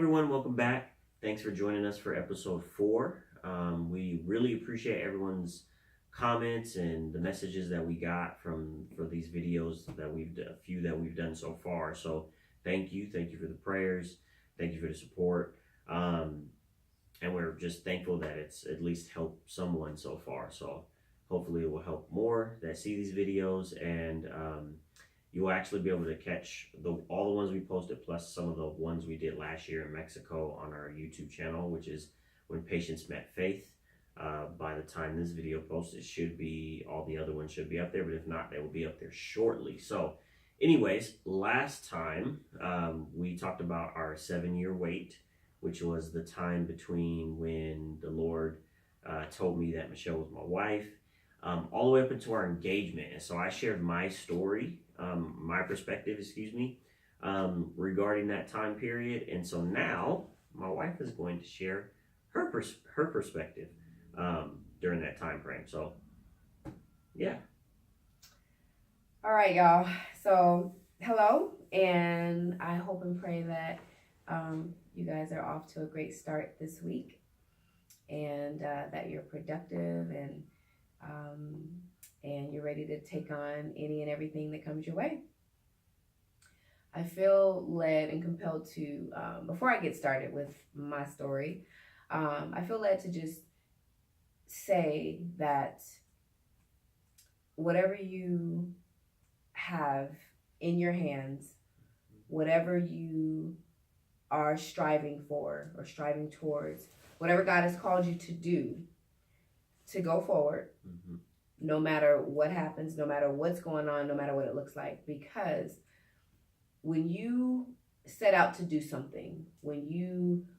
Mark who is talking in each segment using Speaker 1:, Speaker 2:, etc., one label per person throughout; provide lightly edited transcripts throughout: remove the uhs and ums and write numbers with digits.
Speaker 1: everyone, welcome back. Thanks for joining us for episode 4. We really appreciate everyone's comments and the messages that we got for these videos that a few that we've done so far. So thank you for the prayers, thank you for the support, and we're just thankful that it's at least helped someone so far. So hopefully it will help more that see these videos, and you will actually be able to catch all the ones we posted, plus some of the ones we did last year in Mexico on our YouTube channel, which is When Patience Met Faith. By the time this video posts, all the other ones should be up there, but if not, they will be up there shortly. So anyways, last time we talked about our 7-year wait, which was the time between when the Lord told me that Michelle was my wife, all the way up into our engagement. And so I shared my story, my perspective, regarding that time period. And so now my wife is going to share her perspective during that time frame. So yeah.
Speaker 2: All right, y'all. So hello, and I hope and pray that you guys are off to a great start this week, and that you're productive and you're ready to take on any and everything that comes your way. I feel led and compelled to, before I get started with my story, I feel led to just say that whatever you have in your hands, whatever you are striving for or striving towards, whatever God has called you to do, to go forward, no matter what happens, no matter what's going on, no matter what it looks like. Because when you set out to do something,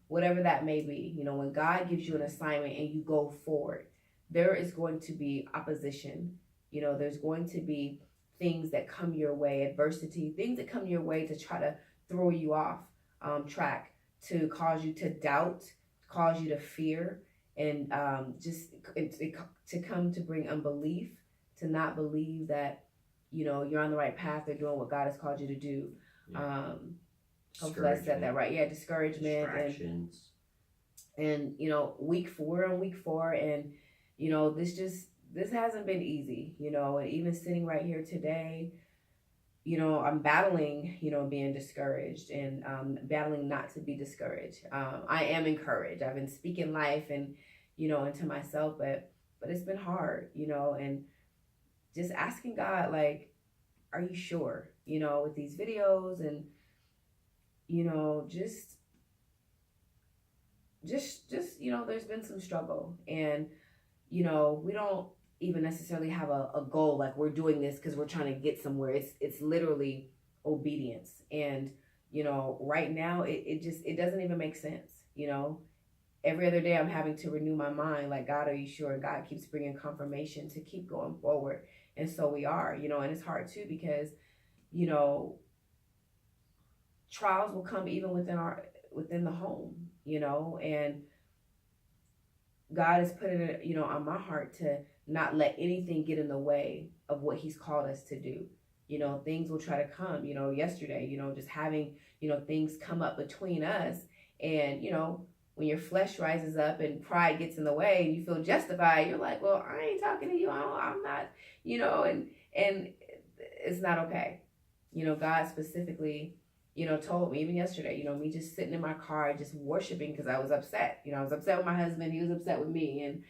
Speaker 2: whatever that may be, when God gives you an assignment and you go forward, there is going to be opposition. There's going to be things that come your way, adversity, things that come your way to try to throw you off track, to cause you to doubt, cause you to fear, and to come to bring unbelief, to not believe that you're on the right path or doing what God has called you to do. Hopefully I said that right. Yeah, discouragement,
Speaker 1: distractions,
Speaker 2: and week 4, and this hasn't been easy. And even sitting right here today, I'm battling, being discouraged, and battling not to be discouraged. I am encouraged. I've been speaking life and, into myself, but it's been hard, and just asking God, like, are you sure, with these videos, and, just, there's been some struggle, and, we don't even necessarily have a goal, like we're doing this because we're trying to get somewhere. It's literally obedience. And right now it doesn't even make sense. Every other day I'm having to renew my mind, like, God, are you sure? And God keeps bringing confirmation to keep going forward, and so we are. And it's hard too, because trials will come even within the home, and God has put it on my heart to not let anything get in the way of what he's called us to do. Things will try to come, yesterday, just having, things come up between us. And, when your flesh rises up and pride gets in the way and you feel justified, you're like, well, I ain't talking to you. I'm not, and it's not okay. God specifically, told me even yesterday, me just sitting in my car, just worshiping because I was upset. I was upset with my husband. He was upset with me. And,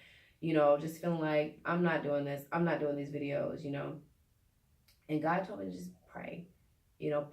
Speaker 2: just feeling like I'm not doing this. I'm not doing these videos, And God told me to just pray,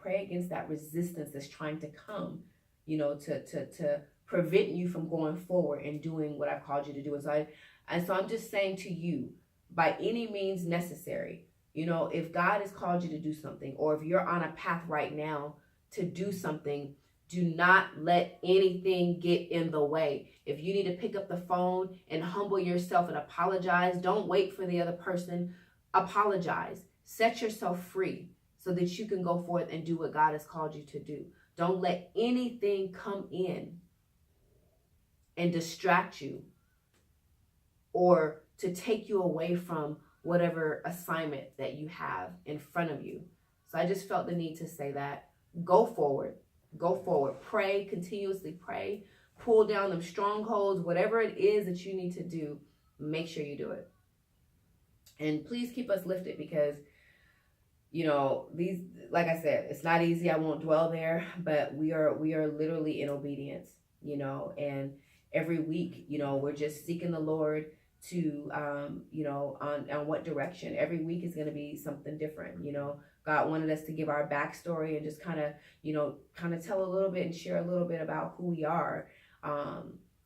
Speaker 2: pray against that resistance that's trying to come, to prevent you from going forward and doing what I've called you to do. And so I'm just saying to you, by any means necessary, if God has called you to do something, or if you're on a path right now to do something, do not let anything get in the way. If you need to pick up the phone and humble yourself and apologize, don't wait for the other person. Apologize. Set yourself free so that you can go forth and do what God has called you to do. Don't let anything come in and distract you or to take you away from whatever assignment that you have in front of you. So I just felt the need to say that. Go forward. Go forward. Pray, continuously pray. Pull down them strongholds. Whatever it is that you need to do, make sure you do it. And please keep us lifted because, these, like I said, it's not easy. I won't dwell there, but we are literally in obedience, and every week, we're just seeking the Lord to, on what direction. Every week is going to be something different. God wanted us to give our backstory and just kind of tell a little bit and share a little bit about who we are,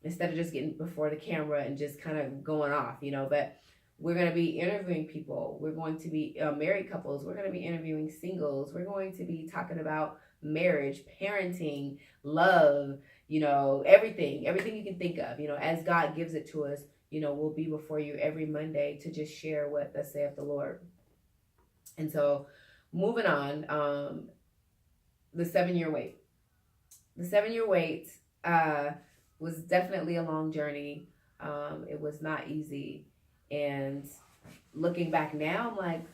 Speaker 2: instead of just getting before the camera and just kind of going off, but we're going to be interviewing people. We're going to be married couples. We're going to be interviewing singles. We're going to be talking about marriage, parenting, love, everything you can think of, as God gives it to us. We'll be before you every Monday to just share what thus saith the Lord. And so moving on, the 7-year wait. The 7-year wait was definitely a long journey. It was not easy. And looking back now, I'm like,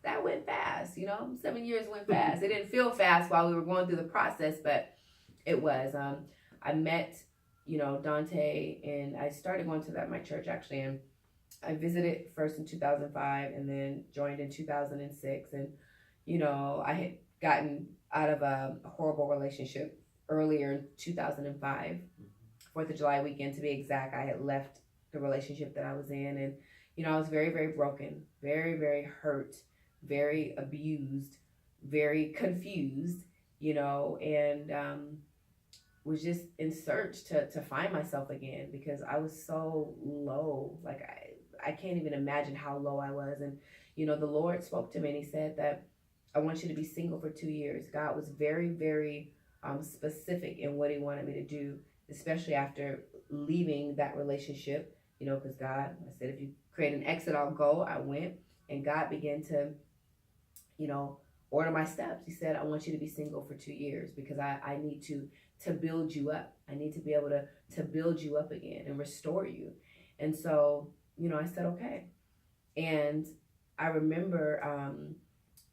Speaker 2: that went fast, 7 years went fast. It didn't feel fast while we were going through the process, but it was. I met, Dontae, and I started going to my church actually, and I visited first in 2005 and then joined in 2006. And, I had gotten out of a horrible relationship earlier in 2005, 4th of July weekend to be exact. I had left the relationship that I was in, and I was very, very broken, very, very hurt, very abused, very confused, and was just in search to find myself again because I was so low. Like I can't even imagine how low I was. And the Lord spoke to me and he said that I want you to be single for 2 years. God was very, very specific in what he wanted me to do, especially after leaving that relationship. Because God, I said, if you create an exit, I'll go. I went, and God began to, order my steps. He said, I want you to be single for 2 years because I need to build you up. I need to be able to build you up again and restore you. And so, I said, okay. And I remember,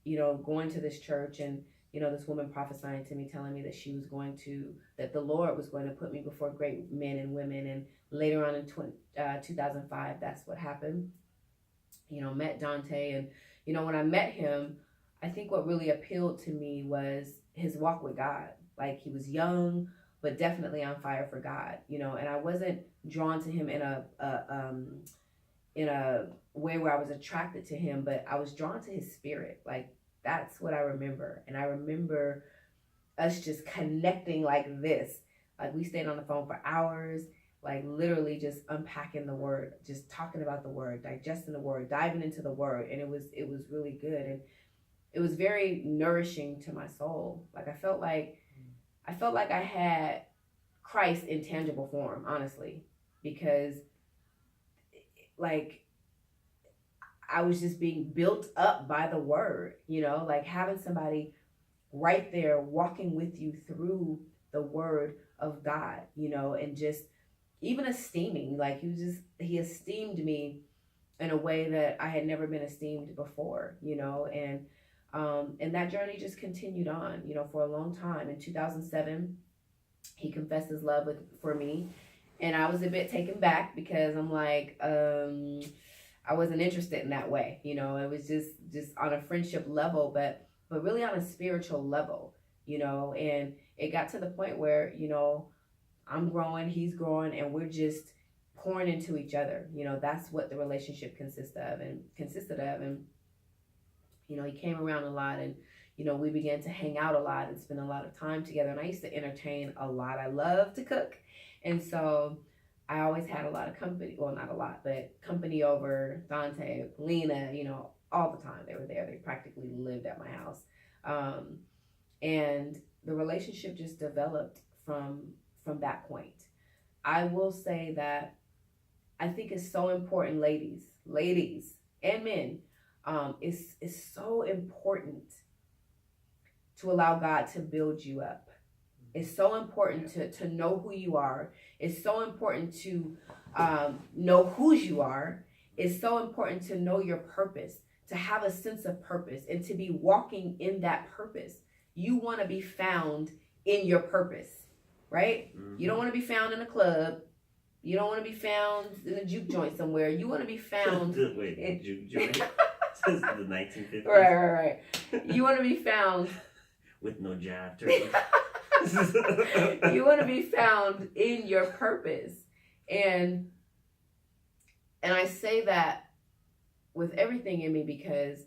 Speaker 2: going to this church and, this woman prophesying to me, telling me that that the Lord was going to put me before great men and women. And later on in 2005, that's what happened. Met Dontae, and, when I met him, I think what really appealed to me was his walk with God. Like, he was young, but definitely on fire for God, and I wasn't drawn to him in a way where I was attracted to him, but I was drawn to his spirit. Like, that's what I remember. And I remember us just connecting like this. Like, we stayed on the phone for hours, like literally just unpacking the word, just talking about the word, digesting the word, diving into the word. And it was really good. And it was very nourishing to my soul. Like, I felt like I had Christ in tangible form, honestly, because like I was just being built up by the word, like having somebody right there walking with you through the word of God, and just even esteeming, like he esteemed me in a way that I had never been esteemed before, and that journey just continued on, for a long time. In 2007, he confessed his love for me, and I was a bit taken back because I'm like, I wasn't interested in that way, it was just on a friendship level, but really on a spiritual level, and it got to the point where, I'm growing, he's growing, and we're just pouring into each other. That's what the relationship consisted of. And he came around a lot, and we began to hang out a lot and spend a lot of time together. And I used to entertain a lot. I love to cook, and so I always had a lot of company. Well, not a lot, but company over. Dontae, Lena, all the time they were there. They practically lived at my house, and the relationship just developed from that point. I will say that I think it's so important, ladies and men. It's so important to allow God to build you up. It's so important to know who you are. It's so important to know whose you are. It's so important to know your purpose, to have a sense of purpose, and to be walking in that purpose. You want to be found in your purpose, right? You don't want to be found in a club. You don't want to be found in a juke joint somewhere. You want to be found
Speaker 1: Wait, juke joint? Since the 1950s.
Speaker 2: Right. You want to be found
Speaker 1: with no jab turkey.
Speaker 2: You want to be found in your purpose. And I say that with everything in me because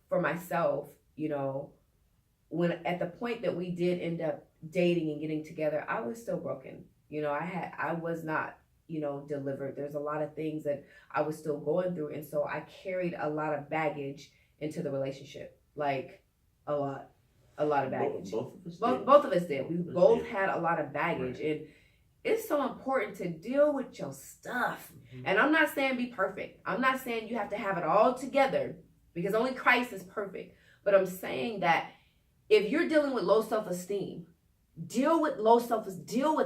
Speaker 2: for myself, you know, when at the point that we did end up dating and getting together, I was still broken. You know, I was not, you know, delivered. There's a lot of things that I was still going through. And so I carried a lot of baggage into the relationship. Like a lot of baggage. Both of us did. We both had a lot of baggage. Right. And it's so important to deal with your stuff. Mm-hmm. And I'm not saying be perfect. I'm not saying you have to have it all together because only Christ is perfect. But I'm saying that if you're dealing with low self-esteem, deal with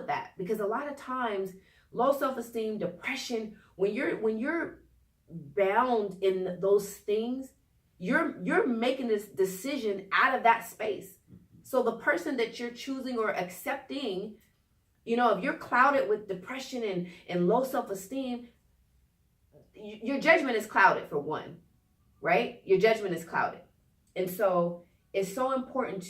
Speaker 2: that. Because a lot of times, low self-esteem, depression, when you're bound in those things, you're making this decision out of that space. So the person that you're choosing or accepting, you know, if you're clouded with depression and low self-esteem, your judgment is clouded for one, right? Your judgment is clouded. And so it's so important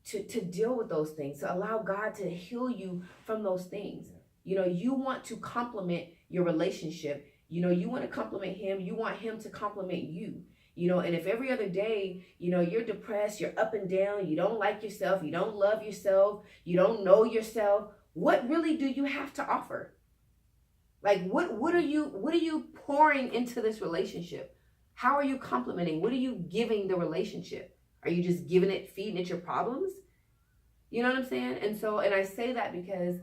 Speaker 2: to deal with those things, to allow God to heal you from those things. You know, you want to complement your relationship. You know, you want to compliment him. You want him to compliment you. You know, and if every other day, you know, you're depressed, you're up and down, you don't like yourself, you don't love yourself, you don't know yourself, what really do you have to offer? Like, what are you pouring into this relationship? How are you complimenting? What are you giving the relationship? Are you just giving it, feeding it your problems? You know what I'm saying? And I say that because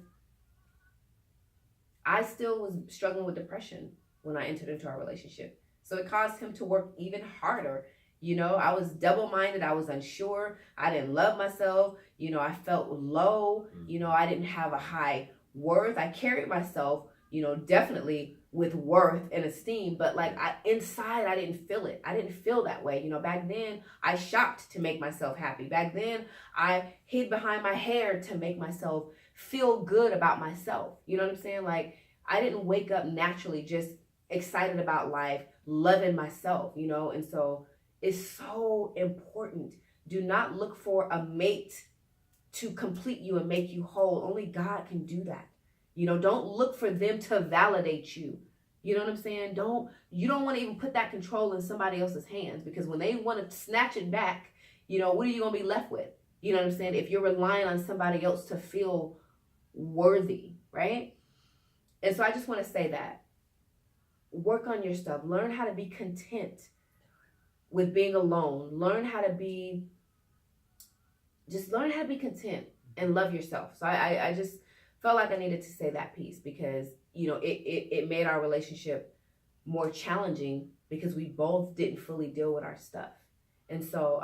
Speaker 2: I still was struggling with depression when I entered into our relationship. So it caused him to work even harder. You know, I was double-minded. I was unsure. I didn't love myself. You know, I felt low. You know, I didn't have a high worth. I carried myself, you know, definitely with worth and esteem. But like inside, I didn't feel it. I didn't feel that way. You know, back then I shopped to make myself happy. Back then I hid behind my hair to make myself feel good about myself. You know what I'm saying? Like I didn't wake up naturally just excited about life, loving myself, you know. And so it's so important. Do not look for a mate to complete you and make you whole. Only God can do that. You know, don't look for them to validate you. You know what I'm saying? You don't want to even put that control in somebody else's hands, because when they want to snatch it back, you know, what are you going to be left with? You know what I'm saying? If you're relying on somebody else to feel worthy, right? And so I just want to say that. Work on your stuff. Learn how to be content with being alone. Learn how to be content and love yourself. So I just felt like I needed to say that piece because, you know, it made our relationship more challenging because we both didn't fully deal with our stuff. And so,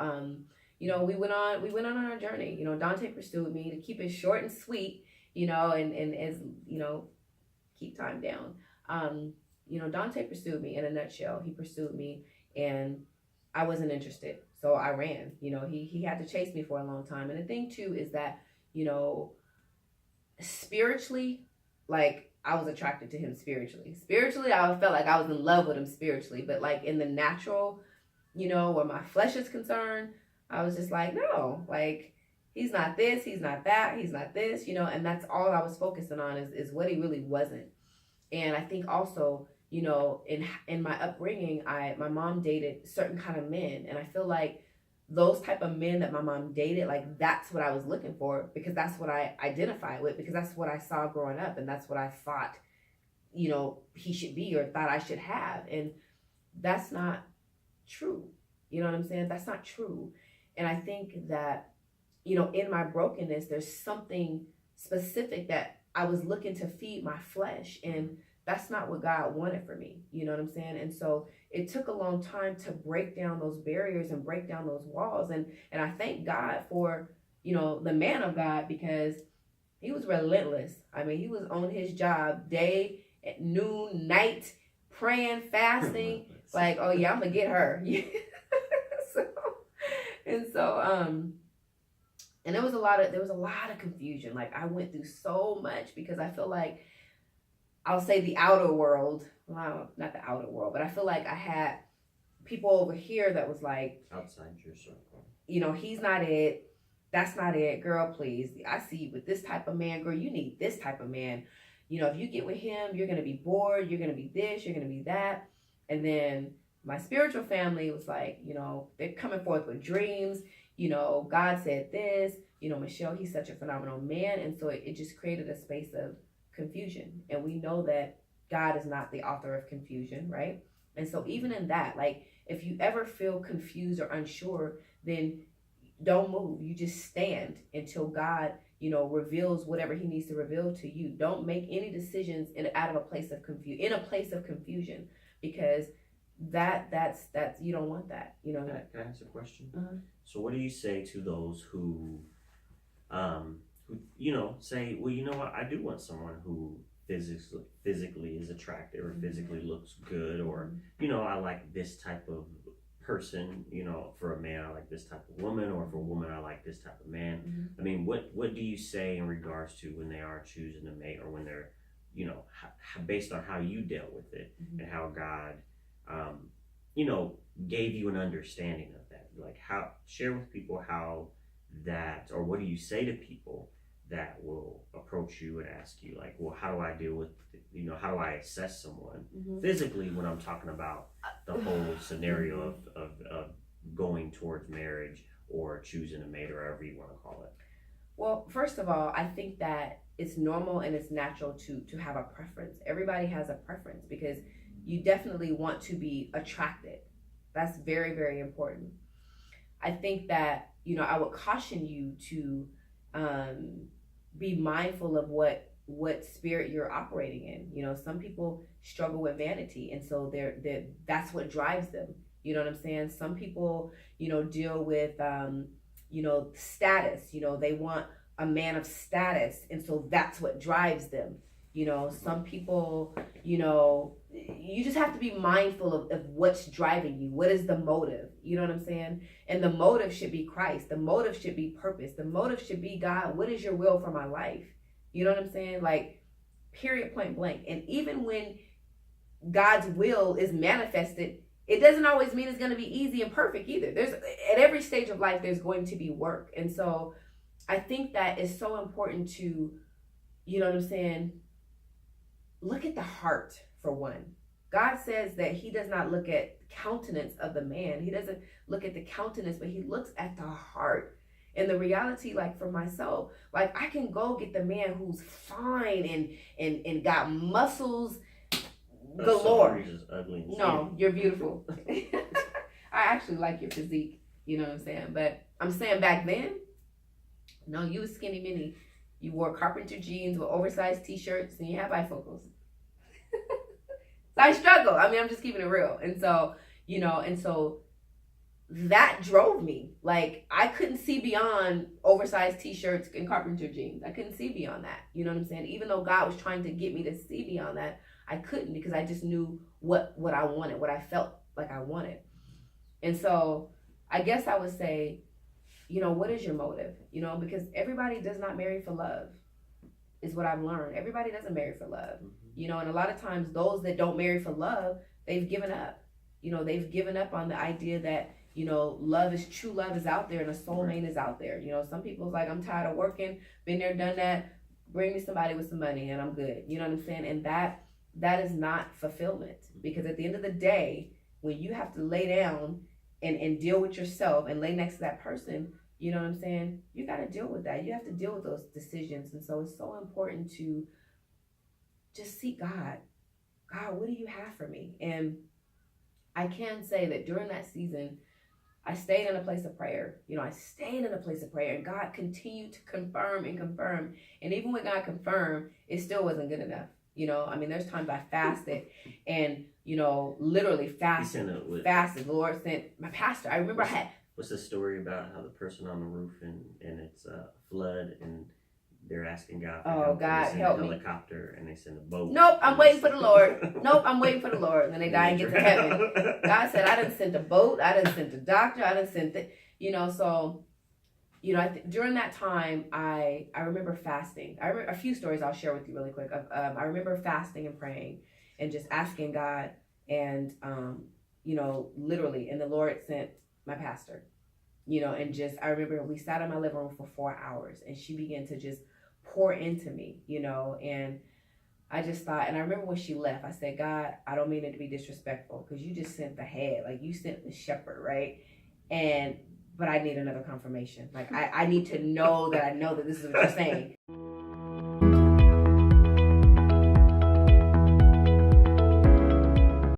Speaker 2: you know, we went on our journey. You know, Dontae pursued me, to keep it short and sweet, you know, and as, you know, keep time down. You know, Dontae pursued me in a nutshell. He pursued me and I wasn't interested. So I ran. You know, he had to chase me for a long time. And the thing too is that, you know, spiritually, like I was attracted to him spiritually. Spiritually, I felt like I was in love with him spiritually. But like in the natural, you know, where my flesh is concerned, I was just like, no, like he's not this, he's not that, he's not this, you know, and that's all I was focusing on is what he really wasn't. And I think also, you know, in my upbringing, my mom dated certain kind of men, and I feel like those type of men that my mom dated, like that's what I was looking for, because that's what I identify with, because that's what I saw growing up, and that's what I thought, you know, he should be or thought I should have, and that's not true. You know what I'm saying? That's not true. And I think that, you know, in my brokenness, there's something specific that I was looking to feed my flesh, and that's not what God wanted for me. You know what I'm saying? And so it took a long time to break down those barriers and break down those walls. And I thank God for, you know, the man of God, because he was relentless. I mean, he was on his job day, at noon, night, praying, fasting, like, oh yeah, I'm gonna get her. And there was a lot of confusion. Like, I went through so much because I feel like, I'll say the outer world, well, not the outer world, but I feel like I had people over here that was like,
Speaker 1: outside your circle.
Speaker 2: He's not it. That's not it. Girl, please. I see you with this type of man. Girl, you need this type of man. If you get with him, you're going to be bored. You're going to be this. You're going to be that. And then my spiritual family was like, they're coming forth with dreams. God said this. Michelle, he's such a phenomenal man. And so it just created a space of confusion. And we know that God is not the author of confusion, right? And so even in that, like, if you ever feel confused or unsure, then don't move. You just stand until God, reveals whatever he needs to reveal to you. Don't make any decisions out of a place of confusion, because that's you don't want that.
Speaker 1: Can I ask a question?
Speaker 2: Uh-huh.
Speaker 1: So what do you say to those who say, well, you know what, I do want someone who physically is attractive or physically looks good, or I like this type of person, for a man I like this type of woman, or for a woman I like this type of man. I mean, what do you say in regards to when they are choosing a mate, or when they're based on how you dealt with it and how God gave you an understanding of that? Like, how, share with people how that, or what do you say to people that will approach you and ask you, like, well, how do I deal with, how do I assess someone physically when I'm talking about the whole scenario of going towards marriage or choosing a mate, or whatever you want to call it?
Speaker 2: Well, first of all, I think that it's normal and it's natural to have a preference. Everybody has a preference because you definitely want to be attracted. That's very, very important. I think that, I would caution you to be mindful of what spirit you're operating in. Some people struggle with vanity, and so that's what drives them. You know what I'm saying? Some people, deal with status. They want a man of status, and so that's what drives them. Some people, you just have to be mindful of what's driving you. What is the motive? You know what I'm saying? And the motive should be Christ. The motive should be purpose. The motive should be, God, what is your will for my life? You know what I'm saying? Like, period, point blank. And even when God's will is manifested, it doesn't always mean it's going to be easy and perfect either. At every stage of life, there's going to be work. And so I think that it's so important to, you know what I'm saying, look at the heart, for one. God says that he does not look at countenance of the man. He doesn't look at the countenance, but he looks at the heart. And the reality, like, for myself, like, I can go get the man who's fine and got muscles galore.
Speaker 1: Just ugly.
Speaker 2: No, you're beautiful. I actually like your physique. You know what I'm saying? But I'm saying back then, no, you was skinny mini. You wore carpenter jeans with oversized t-shirts, and you had bifocals. So I struggle. I mean, I'm just keeping it real. And so, that drove me. Like, I couldn't see beyond oversized t-shirts and carpenter jeans. I couldn't see beyond that. You know what I'm saying? Even though God was trying to get me to see beyond that, I couldn't, because I just knew what I wanted, what I felt like I wanted. And so I guess I would say, what is your motive? Because everybody does not marry for love, is what I've learned. Everybody doesn't marry for love. And a lot of times those that don't marry for love, they've given up. They've given up on the idea that, true love is out there, and a soulmate is out there. Some people's like, I'm tired of working, been there, done that, bring me somebody with some money and I'm good. You know what I'm saying? And that is not fulfillment, because at the end of the day, when you have to lay down and deal with yourself and lay next to that person, you know what I'm saying? You got to deal with that. You have to deal with those decisions. And so it's so important to just seek God. God, what do you have for me? And I can say that during that season, I stayed in a place of prayer. I stayed in a place of prayer, and God continued to confirm and confirm. And even when God confirmed, it still wasn't good enough. There's times I fasted and, literally fasted. The Lord sent my pastor. I remember I had.
Speaker 1: What's the story about how the person on the roof and it's a flood and they're asking God for help?
Speaker 2: God,
Speaker 1: they send
Speaker 2: help
Speaker 1: a
Speaker 2: me.
Speaker 1: helicopter and they send a boat.
Speaker 2: Nope, I'm waiting for the Lord. Nope, I'm waiting for the Lord. And then they die and get to heaven. God said, I done sent a boat. I done sent a doctor. I done sent it. So, during that time, I remember fasting. I remember a few stories I'll share with you really quick. I remember fasting and praying and just asking God, and literally, and the Lord sent my pastor. And just I remember we sat in my living room for 4 hours, and she began to just pour into me, and I just thought, and I remember when she left, I said, God, I don't mean it to be disrespectful, because you just sent the head, like you sent the shepherd, right? But I need another confirmation. Like I need to know that I know that this is what you're saying.